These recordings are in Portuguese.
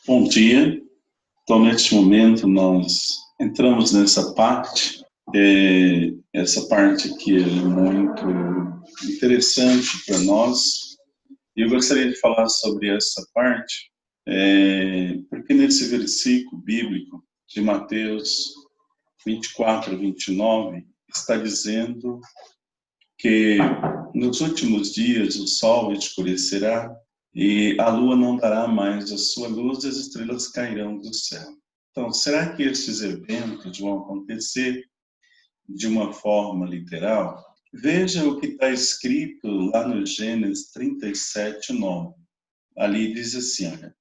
Bom dia. Então, neste momento, nós entramos nessa parte. Essa parte que é muito interessante para nós. E eu gostaria de falar sobre essa parte, porque nesse versículo bíblico de Mateus 24, 29, está dizendo que nos últimos dias o sol escurecerá e a lua não dará mais a sua luz e as estrelas cairão do céu. Então, será que esses eventos vão acontecer de uma forma literal? Veja o que está escrito lá no Gênesis 37, 9. Ali diz assim, olha,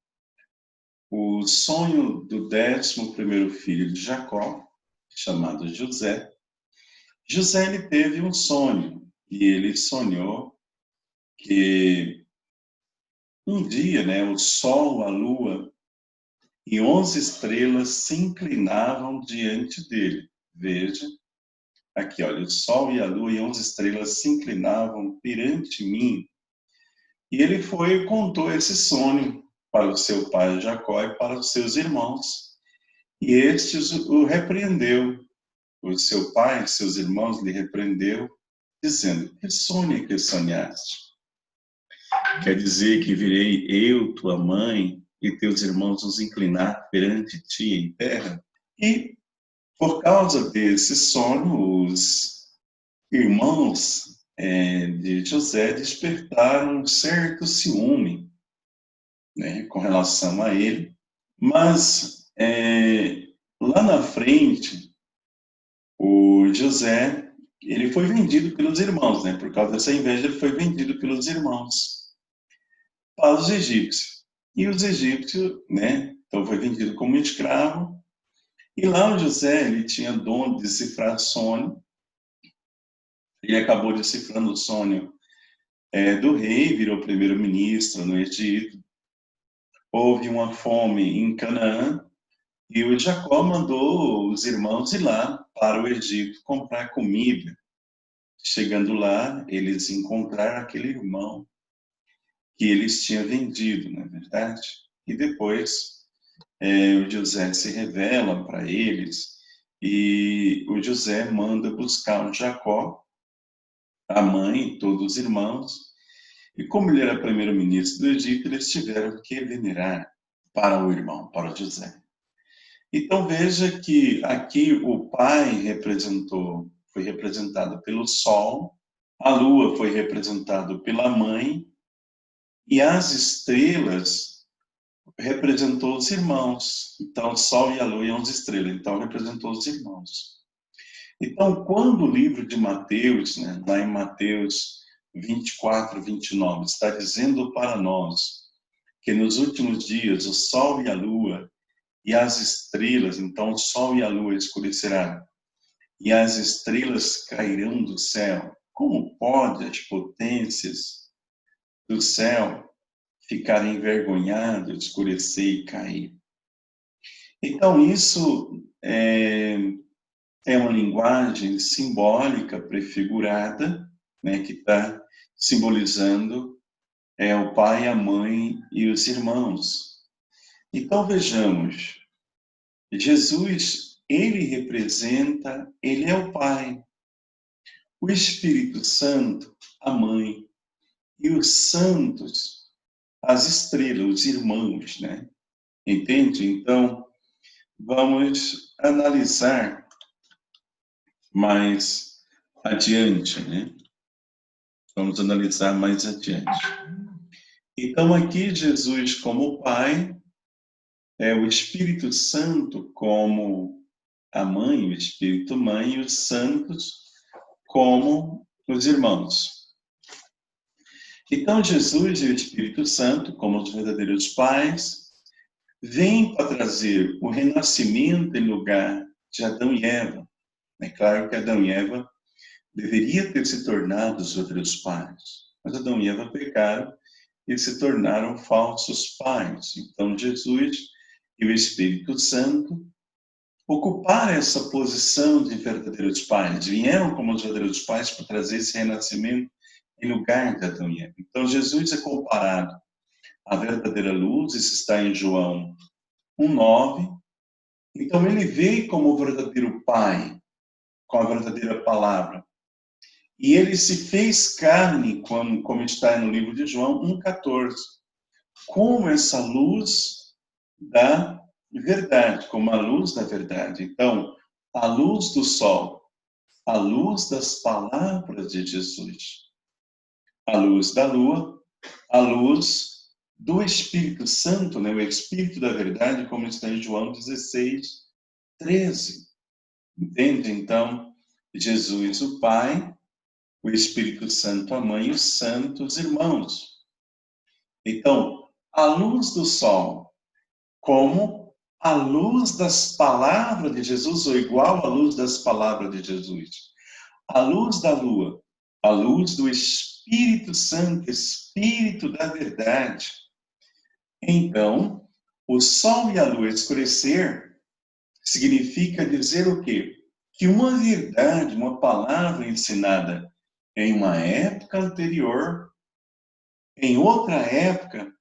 o sonho do 11º filho de Jacó, chamado José. José ele teve um sonho e ele sonhou que um dia, o sol, a lua e 11 estrelas se inclinavam diante dele. Veja, aqui, olha, o sol e a lua e 11 estrelas se inclinavam perante mim. E ele foi e contou esse sonho para o seu pai Jacó e para os seus irmãos. E estes o repreendeu. O seu pai e seus irmãos lhe repreendeu, dizendo, que sonho é que sonhaste? Quer dizer que virei eu, tua mãe, e teus irmãos nos inclinar perante ti em terra? E, por causa desse sonho, os irmãos de José despertaram um certo ciúme, com relação a ele. Mas, lá na frente, o José, ele foi vendido pelos irmãos, por causa dessa inveja, ele foi vendido pelos irmãos para os egípcios. E os egípcios, então foi vendido como escravo. E lá o José, ele tinha dom de decifrar sonho. Ele acabou decifrando o sonho do rei, virou primeiro-ministro no Egito. Houve uma fome em Canaã. E o Jacó mandou os irmãos ir lá para o Egito comprar comida. Chegando lá, eles encontraram aquele irmão que eles tinham vendido, não é verdade? E depois o José se revela para eles e o José manda buscar o Jacó, a mãe, todos os irmãos, e como ele era primeiro-ministro do Egito, eles tiveram que venerar para o irmão, para o José. Então veja que aqui o pai foi representado pelo sol, a lua foi representado pela mãe, e as estrelas representou os irmãos. Então, o sol e a lua e 11 estrelas. Então, representou os irmãos. Então, quando o livro de Mateus, lá em Mateus 24, 29, está dizendo para nós que nos últimos dias o sol e a lua e as estrelas, então o sol e a lua escurecerão, e as estrelas cairão do céu, como pode as potências do céu ficarem envergonhadas, escurecer e cair? Então, isso é uma linguagem simbólica, prefigurada, que está simbolizando o pai, a mãe e os irmãos. Então, vejamos, Jesus, ele é o pai, o Espírito Santo, a mãe, e os santos, as estrelas, os irmãos, Entende? Então, vamos analisar mais adiante, Vamos analisar mais adiante. Então, aqui, Jesus como Pai, o Espírito Santo como a Mãe, o Espírito Mãe, e os santos como os irmãos. Então, Jesus e o Espírito Santo, como os verdadeiros pais, vêm para trazer o renascimento em lugar de Adão e Eva. É claro que Adão e Eva deveria ter se tornado os verdadeiros pais, mas Adão e Eva pecaram e se tornaram falsos pais. Então, Jesus e o Espírito Santo ocuparam essa posição de verdadeiros pais, vieram como os verdadeiros pais para trazer esse renascimento em lugar de Adão e Eva. Então, Jesus é comparado a verdadeira luz, isso está em João 1:9. Então ele veio como o verdadeiro Pai, com a verdadeira palavra. E ele se fez carne, como está no livro de João 1:14, como essa luz da verdade, como a luz da verdade. Então, a luz do sol, a luz das palavras de Jesus, a luz da lua, a luz do Espírito Santo, né? O Espírito da verdade, como está em João 16:13. Entende? Então, Jesus, o Pai, o Espírito Santo, a Mãe e os santos irmãos. Então, a luz do sol, como a luz das palavras de Jesus, ou igual à luz das palavras de Jesus. A luz da lua, a luz do Espírito Santo, Espírito da verdade. Então, o sol e a lua escurecer significa dizer o quê? Que uma verdade, uma palavra ensinada em uma época anterior, em outra época,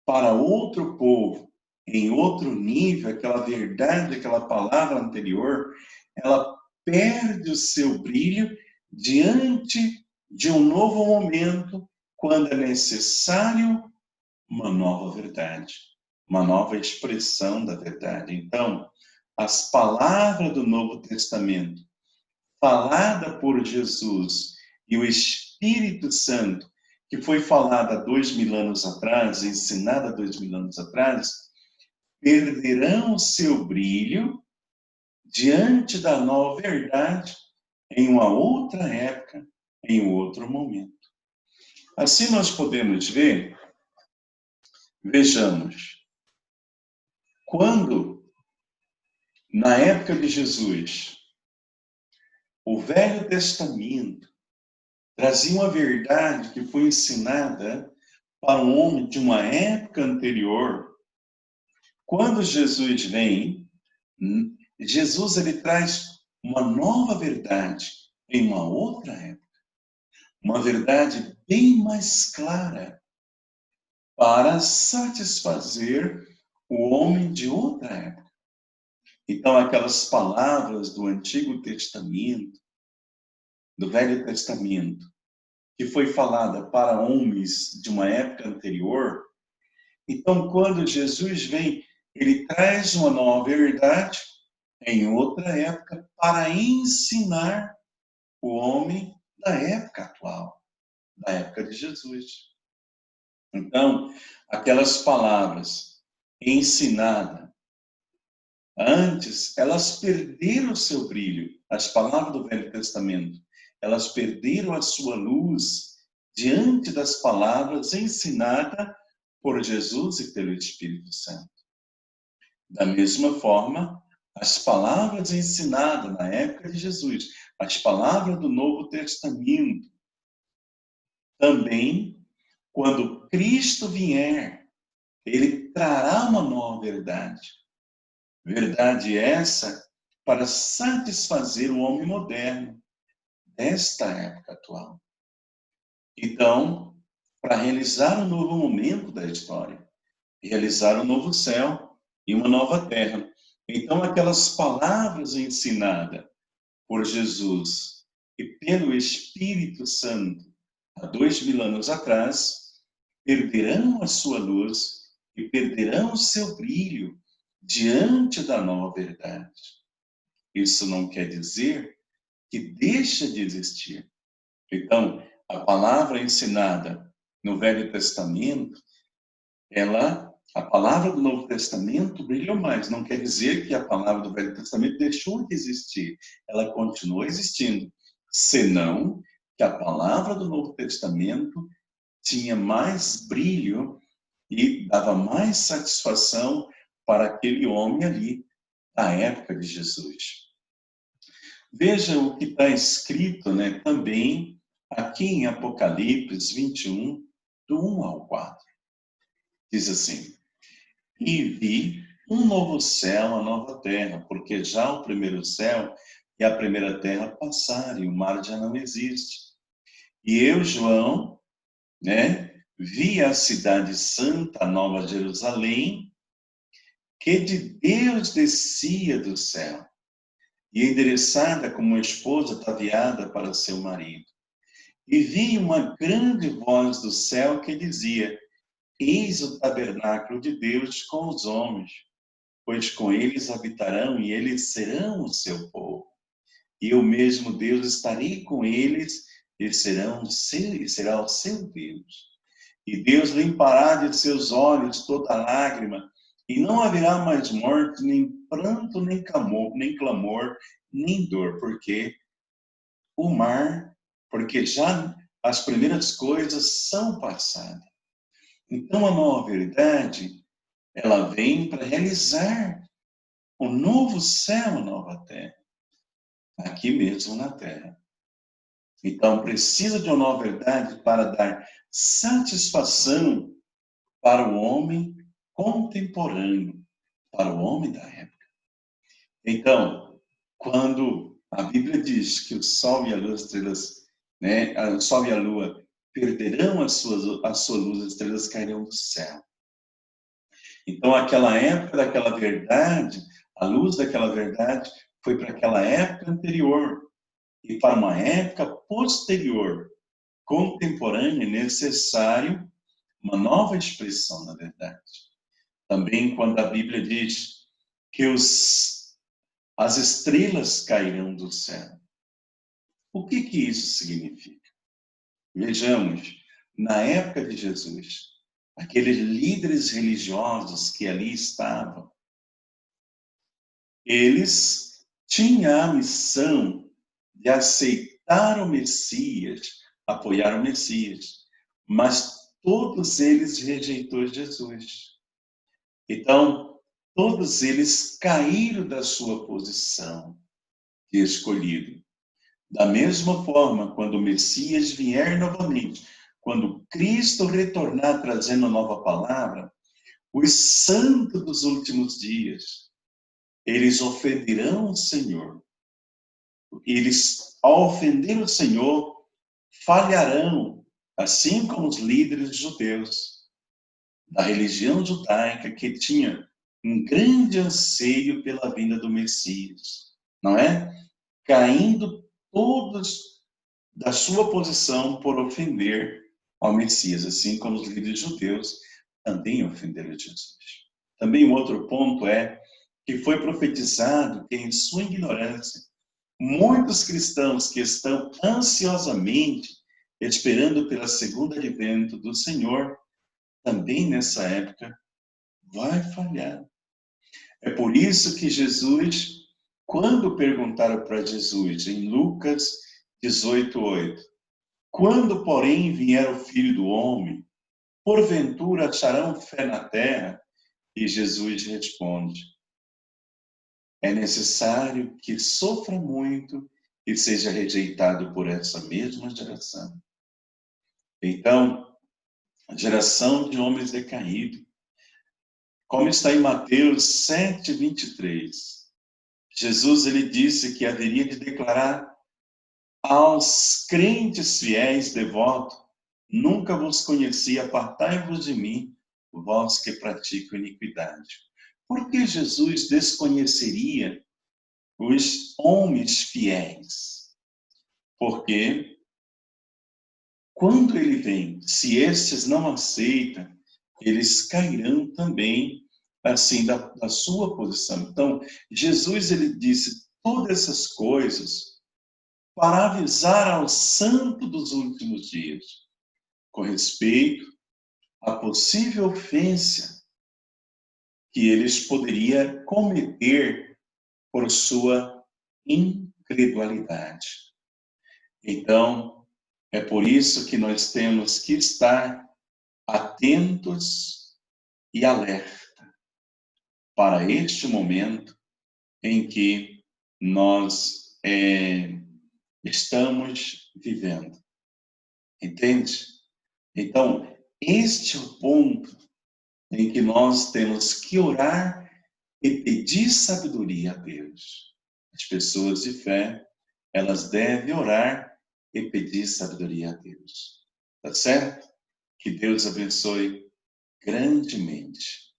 para outro povo, em outro nível, aquela verdade, aquela palavra anterior, ela perde o seu brilho diante de um novo momento, quando é necessário uma nova verdade, uma nova expressão da verdade. Então, as palavras do Novo Testamento, falada por Jesus e o Espírito Santo, que foi falada há 2000 anos atrás, ensinada há 2000 anos atrás, perderão o seu brilho diante da nova verdade em uma outra época, em um outro momento. Assim nós podemos ver, vejamos, quando, na época de Jesus, o Velho Testamento trazia uma verdade que foi ensinada para um homem de uma época anterior. Quando Jesus vem, Jesus ele traz uma nova verdade em uma outra época. Uma verdade bem mais clara para satisfazer o homem de outra época. Então, aquelas palavras do Antigo Testamento, do Velho Testamento, que foi falada para homens de uma época anterior, então, quando Jesus vem, ele traz uma nova verdade em outra época para ensinar o homem da época atual, da época de Jesus. Então, aquelas palavras ensinadas antes, elas perderam o seu brilho. As palavras do Velho Testamento, elas perderam a sua luz diante das palavras ensinadas por Jesus e pelo Espírito Santo. Da mesma forma, as palavras ensinadas na época de Jesus, as palavras do Novo Testamento, também, quando Cristo vier, ele trará uma nova verdade. Verdade essa para satisfazer o homem moderno desta época atual. Então, para realizar um novo momento da história, realizar um novo céu e uma nova terra. Então, aquelas palavras ensinadas por Jesus e pelo Espírito Santo há 2000 anos atrás, perderão a sua luz e perderão o seu brilho diante da nova verdade. Isso não quer dizer que deixa de existir. Então, a palavra ensinada no Velho Testamento, a palavra do Novo Testamento brilhou mais. Não quer dizer que a palavra do Velho Testamento deixou de existir. Ela continua existindo. Senão que a palavra do Novo Testamento tinha mais brilho e dava mais satisfação para aquele homem ali, da época de Jesus. Veja o que está escrito, né, também aqui em Apocalipse 21, do 1 ao 4. Diz assim: E vi um novo céu, uma nova terra, porque já o primeiro céu e a primeira terra passaram, e o mar já não existe. E eu, João, né, via a cidade santa, a Nova Jerusalém, que de Deus descia do céu, e endereçada como uma esposa ataviada para seu marido. E vi uma grande voz do céu que dizia: Eis o tabernáculo de Deus com os homens, pois com eles habitarão e eles serão o seu povo. E eu mesmo, Deus, estarei com eles e será o seu Deus. E Deus limpará de seus olhos toda lágrima, e não haverá mais morte, nem pranto, nem clamor, nem dor, porque já as primeiras coisas são passadas. Então a nova verdade, ela vem para realizar o novo céu, a nova terra, aqui mesmo na terra. Então precisa de uma nova verdade para dar satisfação para o homem contemporâneo, para o homem da época. Então, quando a Bíblia diz que o sol e a lua, o sol e a lua perderão a sua luz, as estrelas cairão do céu. Então, aquela época daquela verdade, a luz daquela verdade foi para aquela época anterior. E para uma época posterior, contemporânea, é necessário uma nova expressão da verdade. Também quando a Bíblia diz que as estrelas cairão do céu. O que isso significa? Vejamos, na época de Jesus, aqueles líderes religiosos que ali estavam, eles tinham a missão de aceitar o Messias, apoiar o Messias, mas todos eles rejeitou Jesus. Então, todos eles caíram da sua posição de escolhido. Da mesma forma, quando o Messias vier novamente, quando Cristo retornar trazendo nova palavra, os santos dos últimos dias, eles ofenderão o Senhor. Eles, ao ofender o Senhor, falharão, assim como os líderes judeus da religião judaica que tinha um grande anseio pela vinda do Messias, não é? Caindo todos da sua posição por ofender ao Messias, assim como os líderes judeus também ofenderam Jesus. Também um outro ponto é que foi profetizado que, em sua ignorância, muitos cristãos que estão ansiosamente esperando pela segunda advento do Senhor, também nessa época vai falhar. É por isso que Jesus, quando perguntaram para Jesus, em Lucas 18:8, quando, porém, vier o Filho do Homem, porventura acharão fé na terra? E Jesus responde: é necessário que sofra muito e seja rejeitado por essa mesma geração. Então, a geração de homens decaídos, como está em Mateus 7:23, Jesus ele disse que haveria de declarar aos crentes fiéis devotos: nunca vos conheci, apartai-vos de mim, vós que praticam iniquidade. Por que Jesus desconheceria os homens fiéis? Porque quando ele vem, se estes não aceitam, eles cairão também, assim, da sua posição. Então, Jesus, ele disse todas essas coisas para avisar ao santo dos últimos dias, com respeito à possível ofensa que eles poderiam cometer por sua incredulidade. Então, é por isso que nós temos que estar atentos e alerta para este momento em que nós estamos vivendo. Entende? Então, este é o ponto em que nós temos que orar e pedir sabedoria a Deus. As pessoas de fé, elas devem orar e pedir sabedoria a Deus. Tá certo? Que Deus abençoe grandemente.